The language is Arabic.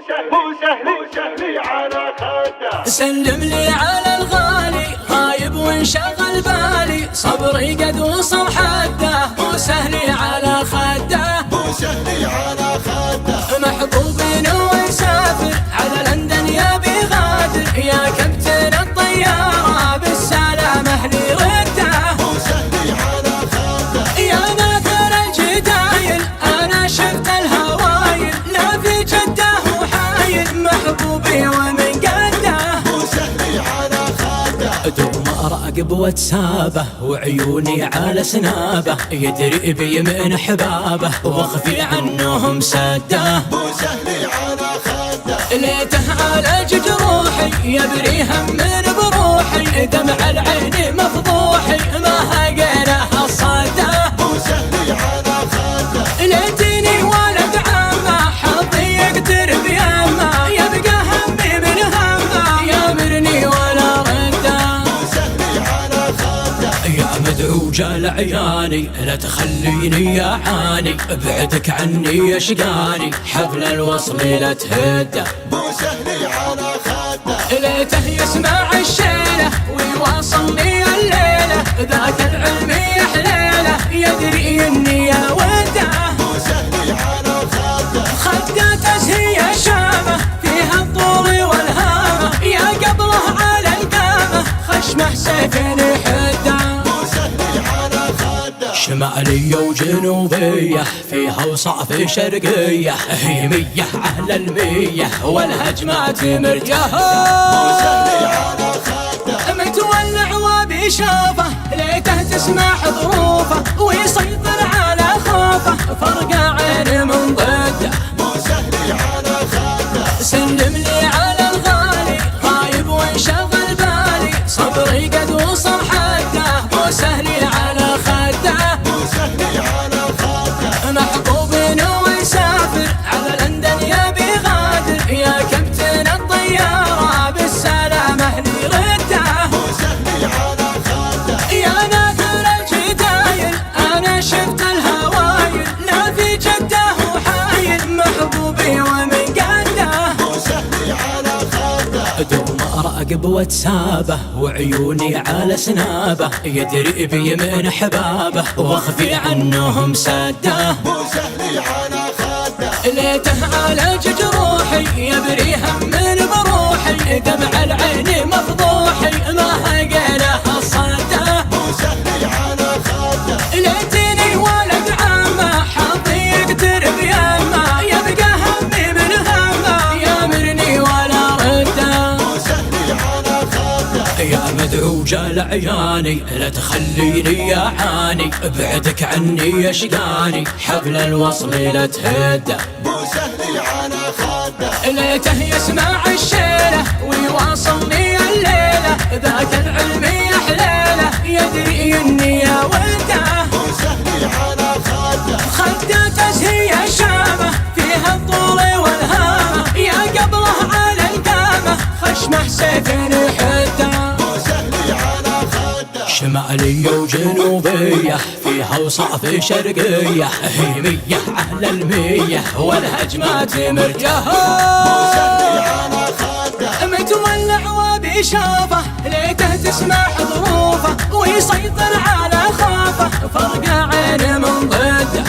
سهلي على خده. سلم لي على الغالي غايب وانشغل بالي، صبري قد وصل حده، مو سهلي على خده، مو سهلي على خده. محبوبي نوى يسافر على لندن يبي غادر، يا كابتن الطيارة بالسلامة لي رده، مو سهلي على خده. يا ناثر الجدايل انا شفت الهوايل، لا في جده وحايل محبوبي ومن قده، مو سهلي على خده. دوم اراقب واتسابه وعيوني على سنابه، يدري بي من حبابه واخفي عنهم سده، مو سهلي على خده. ليته عالج جروحي يبريها من بروحي، دمع العين مفضوحي ما هقيناها الصده، مو سهلي على خده. ليتني ولد عمه حظي يقدر بيمه، يبقى همي من همه يامرني ولا رده، مو سهلي على خده. يا مدعوج العياني لا تخليني يا عاني، ابعدك عني يشقاني حبل الوصل لا تهده، مو سهلي على خده. ليته يسمع الشيله ويواصلني الليله، ذاك العلم يا حليله يدري اني يا وده، مو سهلي على خده. خدته هي شامه فيها الطول والهامه، يا قبله على القامه خشمه سيفين حده، مو سهلي على خده. شمالية وجنوبية فيها وصعب شرقية، هي 100 على 100 والهجمات مرتاحة، مو سهلي على خده. متولع وبيشوفه ليته تسمع ظروفه ويسيطر على خوفه، فرق عين من ضده، مو سهلي على خده. سلم لي على الغالي غايب وانشغل بالي، صبري قد وصل حده، مو سهلي على خده، مو سهلي على خده. محبوبي نوى يسافر على لندن يبي غادر، يا كابتن الطيارة بالسلامة لي رده، مو سهلي على خده. يا ناثر الجدايل انا شفت الهوايل، لا في جده وحايل محبوبي ومن قده، مو سهلي على خده. دوم اراقب واتسابه وعيوني على سنابه، يدري بي من حبابه واخفي عنهم سده، مو سهلي على خده. ليته عالج جروحي يبريها من بروحي، دمع العين مفضوحي ما هقيناها الصده، مو سهلي على خده. ليتني ولد عمه حظي يقدر بيمه، يبقى همي من همه يامرني ولا رده، مو سهلي على خده. يا مدعوج العياني لا تخليني يا عاني، ابعدك عني يشقاني حبل الوصل لا تهده، مو سهلي على خده. ليته يسمع الشيله ويواصلني الليله، ذاك العلم يا حليله يدري اني يا وده، مو سهلي على خده. خدته هي شامه فيها الطول والهامه، يا قبله على القامه خشمه سيفين حده، مو سهلي على خده. شمالية وجنوبية فيها وصعب شرقية، هي 100 على 100 والهجمات مرتاحة، مو سهلي على خده. متولع وبيشوفه ليته تسمع ظروفه ويسيطر على خوفه، فرق عين من ضده.